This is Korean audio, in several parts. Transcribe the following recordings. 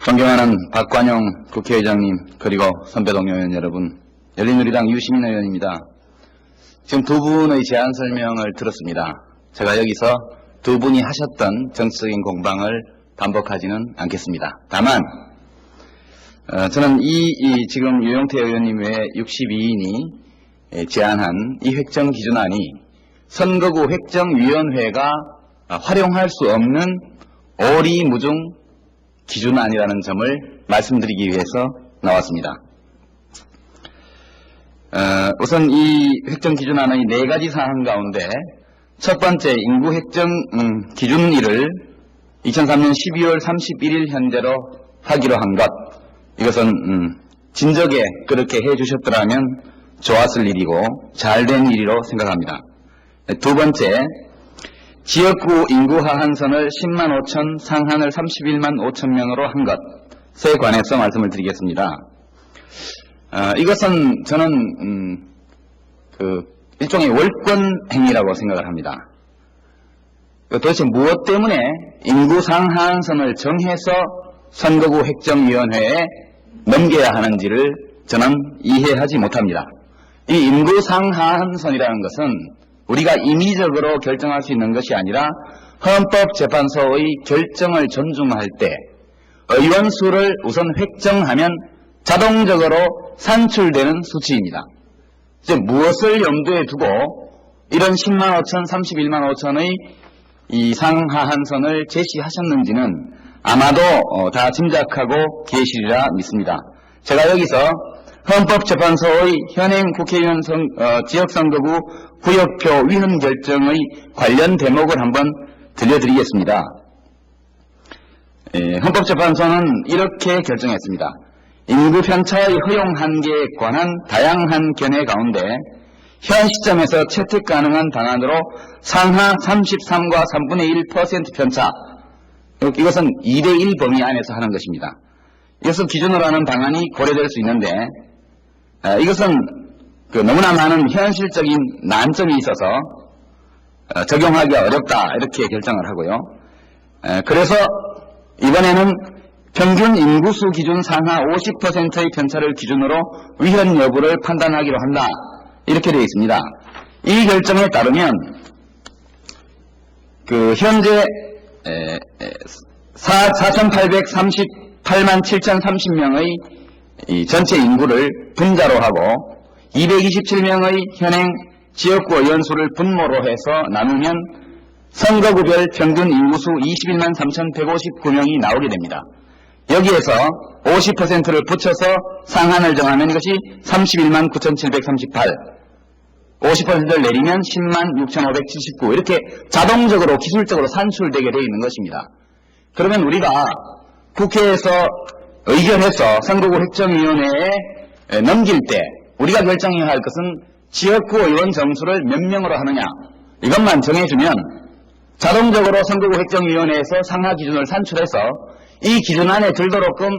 존경하는 박관영 국회의장님, 그리고 선배 동료 의원 여러분, 열린우리당 유시민 의원입니다. 지금 두 분의 제안 설명을 들었습니다. 제가 여기서 두 분이 하셨던 정치적인 공방을 반복하지는 않겠습니다. 다만 저는 지금 유영태 의원님 외에 62인이 제안한 이 획정기준안이 선거구 획정위원회가 활용할 수 없는 오리무중 기준안이라는 점을 말씀드리기 위해서 나왔습니다. 우선 이 획정기준안의 4가지 사항 가운데 첫 번째 인구 획정 기준일을 2003년 12월 31일 현재로 하기로 한 것, 이것은 진작에 그렇게 해주셨더라면 좋았을 일이고 잘된 일이라고 생각합니다. 두 번째, 지역구 인구 하한선을 10만 5천, 상한을 31만 5천 명으로 한 것에 관해서 말씀을 드리겠습니다. 이것은 저는 일종의 월권 행위라고 생각을 합니다. 도대체 무엇 때문에 인구 상하한선을 정해서 선거구 획정위원회에 넘겨야 하는지를 저는 이해하지 못합니다. 이 인구 상하한선이라는 것은 우리가 임의적으로 결정할 수 있는 것이 아니라 헌법재판소의 결정을 존중할 때 의원 수를 우선 획정하면 자동적으로 산출되는 수치입니다. 즉 무엇을 염두에 두고 이런 10만 5천, 31만 5천의 이 상하한선을 제시하셨는지는 아마도 다 짐작하고 계시리라 믿습니다. 제가 여기서 헌법재판소의 현행 국회의원 지역선거구 구역표 위헌 결정의 관련 대목을 한번 들려드리겠습니다. 헌법재판소는 이렇게 결정했습니다. 인구 편차의 허용 한계에 관한 다양한 견해 가운데 현 시점에서 채택 가능한 방안으로 상하 33과 3분의 1% 편차, 이것은 2대1 범위 안에서 하는 것입니다. 이것을 기준으로 하는 방안이 고려될 수 있는데 이것은 너무나 많은 현실적인 난점이 있어서 적용하기가 어렵다, 이렇게 결정을 하고요. 그래서 이번에는 평균 인구수 기준 상하 50%의 편차를 기준으로 위헌 여부를 판단하기로 한다, 이렇게 되어 있습니다. 이 결정에 따르면 현재 4,838만 7,030명의 전체 인구를 분자로 하고 227명의 현행 지역구 의원수를 분모로 해서 나누면 선거구별 평균 인구수 21만 3,159명이 나오게 됩니다. 여기에서 50%를 붙여서 상한을 정하면 이것이 31만 9,738, 50%를 내리면 10만 6,579, 이렇게 자동적으로 기술적으로 산출되게 되어 있는 것입니다. 그러면 우리가 국회에서 의결해서 선거구 획정위원회에 넘길 때 우리가 결정해야 할 것은 지역구 의원 정수를 몇 명으로 하느냐, 이것만 정해주면 자동적으로 선거구 획정위원회에서 상하 기준을 산출해서 이 기준 안에 들도록끔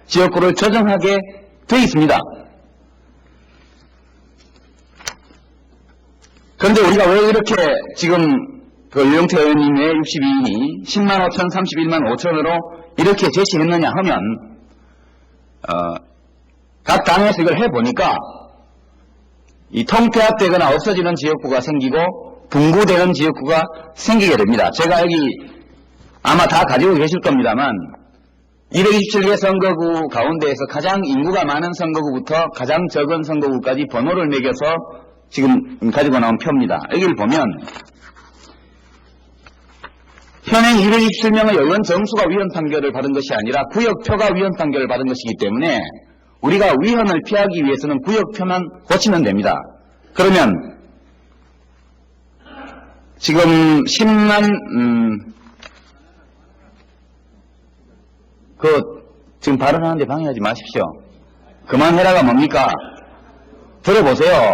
지역구를 조정하게 되어 있습니다. 그런데 우리가 왜 이렇게 지금 유영태 의원님의 62인이 10만 5천, 31만 5천으로 이렇게 제시했느냐 하면 각 당에서 이걸 해보니까 이 통폐합되거나 없어지는 지역구가 생기고 분구되는 지역구가 생기게 됩니다. 제가 여기 아마 다 가지고 계실 겁니다만 227개 선거구 가운데에서 가장 인구가 많은 선거구부터 가장 적은 선거구까지 번호를 매겨서 지금 가지고 나온 표입니다. 여기를 보면 현행 227명의 의원 정수가 위헌 판결을 받은 것이 아니라 구역표가 위헌 판결을 받은 것이기 때문에 우리가 위헌을 피하기 위해서는 구역표만 고치면 됩니다. 그러면 지금 10만 지금 발언하는데 방해하지 마십시오. 그만해라가 뭡니까? 들어보세요.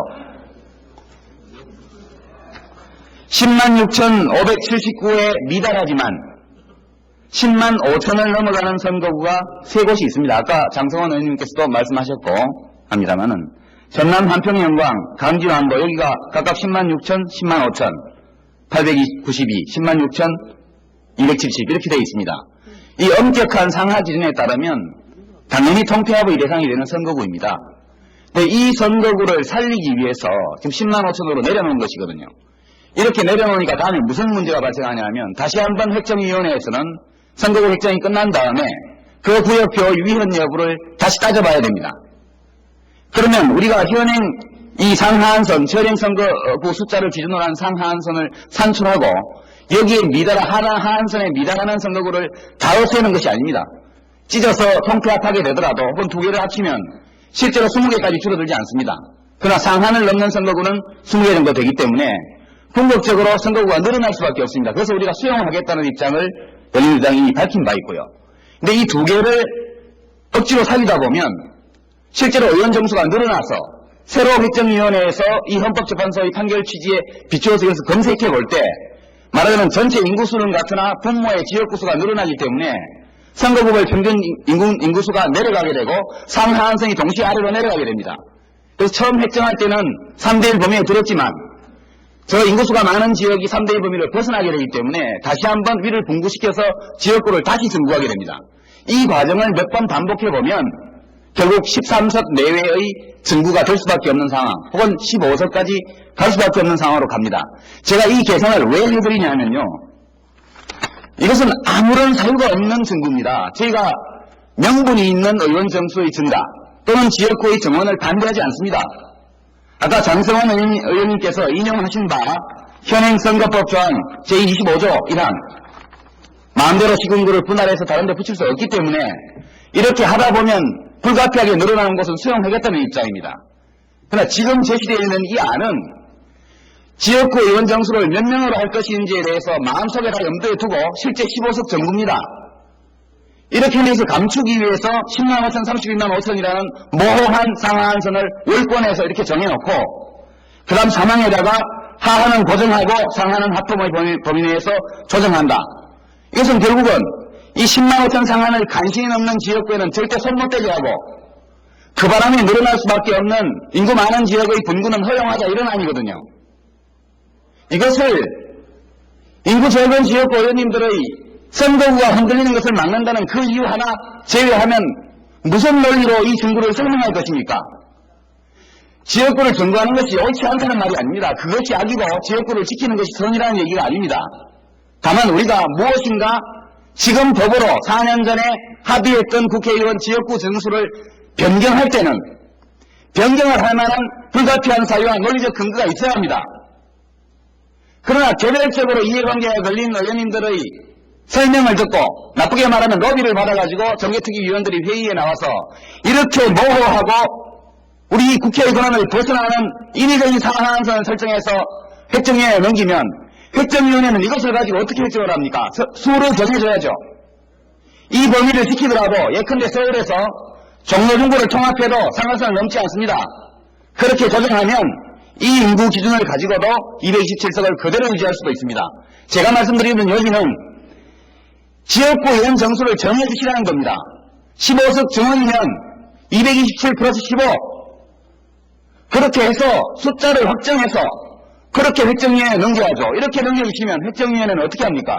106,579에 미달하지만 10만 5천을 넘어가는 선거구가 3곳이 있습니다. 아까 장성원 의원님께서도 말씀하셨고 합니다만은 전남 한평 영광, 강진 완도 여기가 각각 10만 6천, 10만 5천, 892, 10만 6천, 270 이렇게 되어 있습니다. 이 엄격한 상하 기준에 따르면 당연히 통폐합의 대상이 되는 선거구입니다. 근데 이 선거구를 살리기 위해서 지금 10만 5천으로 내려놓은 것이거든요. 이렇게 내려놓으니까 다음에 무슨 문제가 발생하냐면 다시 한번 획정위원회에서는 선거구 획정이 끝난 다음에 그 구역표 위헌 여부를 다시 따져봐야 됩니다. 그러면 우리가 현행 이 상하한선, 현행 선거구 숫자를 기준으로 한 상하한선을 산출하고 여기에 하한선에 미달하는 선거구를 다 없애는 것이 아닙니다. 찢어서 통폐합하게 되더라도 혹은 두 개를 합치면 실제로 20개까지 줄어들지 않습니다. 그러나 상한을 넘는 선거구는 20개 정도 되기 때문에 궁극적으로 선거구가 늘어날 수밖에 없습니다. 그래서 우리가 수용하겠다는 입장을 열린우리당이 밝힌 바 있고요. 근데 이 두 개를 억지로 살리다 보면 실제로 의원 정수가 늘어나서 새로 획정위원회에서 이 헌법재판소의 판결 취지에 비추어서 이것을 검색해 볼 때 말하자면 전체 인구수는 같으나 분모의 지역구수가 늘어나기 때문에 선거구별 평균 인구수가 내려가게 되고 상하한선이 동시에 아래로 내려가게 됩니다. 그래서 처음 획정할 때는 3대1 범위에 들었지만 저 인구수가 많은 지역이 3대1 범위를 벗어나게 되기 때문에 다시 한번 위를 분구시켜서 지역구를 다시 증구하게 됩니다. 이 과정을 몇 번 반복해보면 결국 13석 내외의 증구가 될 수밖에 없는 상황 혹은 15석까지 갈 수밖에 없는 상황으로 갑니다. 제가 이 계산을 왜 해드리냐면요. 이것은 아무런 사유가 없는 증구입니다. 저희가 명분이 있는 의원 정수의 증가 또는 지역구의 정원을 반대하지 않습니다. 아까 장성원 의원님께서 인용하신 바 현행 선거법 조항 제25조 1항 마음대로 시군구를 분할해서 다른 데 붙일 수 없기 때문에 이렇게 하다 보면 불가피하게 늘어나는 것은 수용하겠다는 입장입니다. 그러나 지금 제시되어 있는 이 안은 지역구 의원 정수를 몇 명으로 할 것인지에 대해서 마음속에 다 염두에 두고 실제 15석 정구입니다. 이렇게 해서 감추기 위해서 10만 5천, 31만 5천이라는 모호한 상하한선을 월권에서 이렇게 정해놓고 그 다음 사망에다가 하한은 고정하고 상하는 합법의 범위 내에서 조정한다. 이것은 결국은 이 10만 5천 상한을 간신히 넘는 지역구에는 절대 손 못 대게 하고 그 바람에 늘어날 수밖에 없는 인구 많은 지역의 분구는 허용하자 이런 안이거든요. 이것을 인구 적은 지역구 의원님들의 선거구가 흔들리는 것을 막는다는 그 이유 하나 제외하면 무슨 논리로 이 증구를 설명할 것입니까? 지역구를 증구하는 것이 옳지 않다는 말이 아닙니다. 그것이 악이고 지역구를 지키는 것이 선이라는 얘기가 아닙니다. 다만 우리가 무엇인가 지금 법으로 4년 전에 합의했던 국회의원 지역구 정수를 변경할 때는 변경을 할 만한 불가피한 사유와 논리적 근거가 있어야 합니다. 그러나 개별적으로 이해관계가 걸린 의원님들의 설명을 듣고 나쁘게 말하면 로비를 받아가지고 정개특위위원들이 회의에 나와서 이렇게 모호하고 우리 국회의 권한을 벗어나는 인위적인 상한선을 설정해서 획정위원회에 넘기면 획정위원회는 이것을 가지고 어떻게 획정을 합니까? 수를 정해줘야죠. 이 범위를 지키더라도 예컨대 서울에서 종로 중구를 통합해도 상한선을 넘지 않습니다. 그렇게 조정하면 이 인구 기준을 가지고도 227석을 그대로 유지할 수도 있습니다. 제가 말씀드리는 여기는 지역구 의원 정수를 정해주시라는 겁니다. 15석 정원이면 227 플러스 15 그렇게 해서 숫자를 확정해서 그렇게 획정위원회에 넘겨야죠. 이렇게 넘겨주시면 획정위원회는 어떻게 합니까?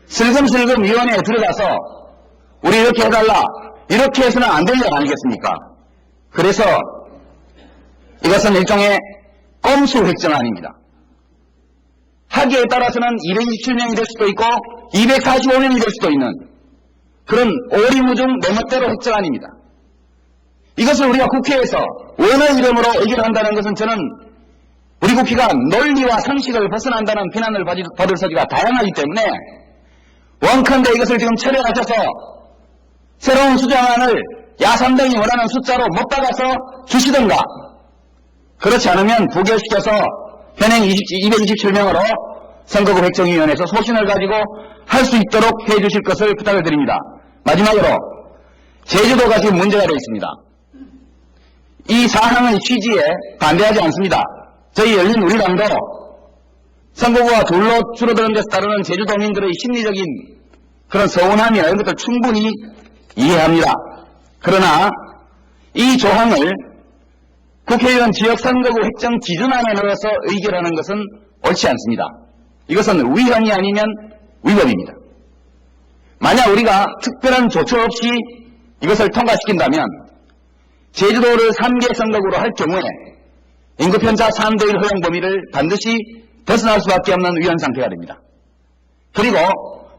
슬금슬금 위원회에 들어가서 우리 이렇게 해달라 이렇게 해서는 안 되는 거 아니겠습니까? 그래서 이것은 일종의 꼼수 획정안입니다. 하기에 따라서는 227명이 될 수도 있고 245명이 될 수도 있는 그런 오리무중 내 멋대로 획정안입니다. 이것을 우리가 국회에서 원의 이름으로 의결한다는 것은 저는 우리 국회가 논리와 상식을 벗어난다는 비난을 받을 소지가 다양하기 때문에 원컨대 이것을 지금 철회하셔서 새로운 수정안을 야3당이 원하는 숫자로 못 박아서 주시던가 그렇지 않으면 부결시켜서 현행 227명으로 선거구 획정위원회에서 소신을 가지고 할 수 있도록 해주실 것을 부탁을 드립니다. 마지막으로 제주도가 지금 문제가 되어 있습니다. 이 사항의 취지에 반대하지 않습니다. 저희 열린우리당도 선거구가 둘로 줄어드는 데서 따르는 제주도민들의 심리적인 그런 서운함이나 이런 것들 충분히 이해합니다. 그러나 이 조항을 국회의원 지역선거구 획정 기준안에 넣어서 의결하는 것은 옳지 않습니다. 이것은 위헌이 아니면 위법입니다. 만약 우리가 특별한 조처 없이 이것을 통과시킨다면 제주도를 3개 선거구로 할 경우에 인구편차 3대1 허용 범위를 반드시 벗어날 수밖에 없는 위헌 상태가 됩니다. 그리고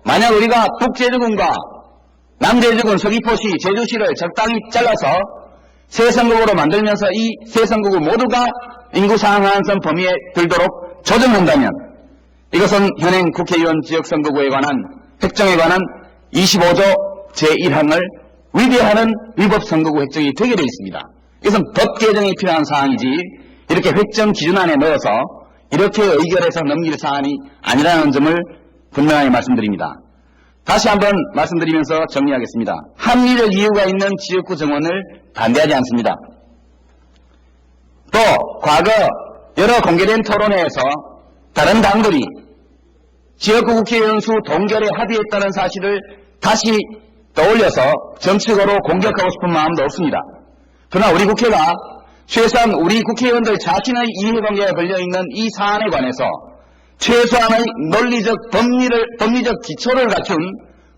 만약 우리가 북제주군과 남제주군, 서귀포시, 제주시를 적당히 잘라서 새 선거구로 만들면서 이 새 선거구 모두가 인구 상한선 범위에 들도록 조정한다면 이것은 현행 국회의원 지역선거구에 관한 획정에 관한 25조 제1항을 위배하는 위법선거구 획정이 되게 되어 있습니다. 이것은 법 개정이 필요한 사항이지 이렇게 획정 기준안에 넣어서 이렇게 의결해서 넘길 사안이 아니라는 점을 분명하게 말씀드립니다. 다시 한번 말씀드리면서 정리하겠습니다. 합리적 이유가 있는 지역구 정원을 반대하지 않습니다. 또 과거 여러 공개된 토론회에서 다른 당들이 지역구 국회의원 수 동결에 합의했다는 사실을 다시 떠올려서 정치적으로 공격하고 싶은 마음도 없습니다. 그러나 우리 국회가 최소한 우리 국회의원들 자신의 이해관계가 걸려있는 이 사안에 관해서 최소한의 논리적 법리적 기초를 갖춘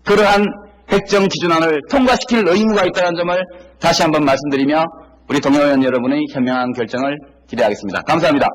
그러한 획정 기준안을 통과시킬 의무가 있다는 점을 다시 한번 말씀드리며 우리 동료의원 여러분의 현명한 결정을 기대하겠습니다. 감사합니다.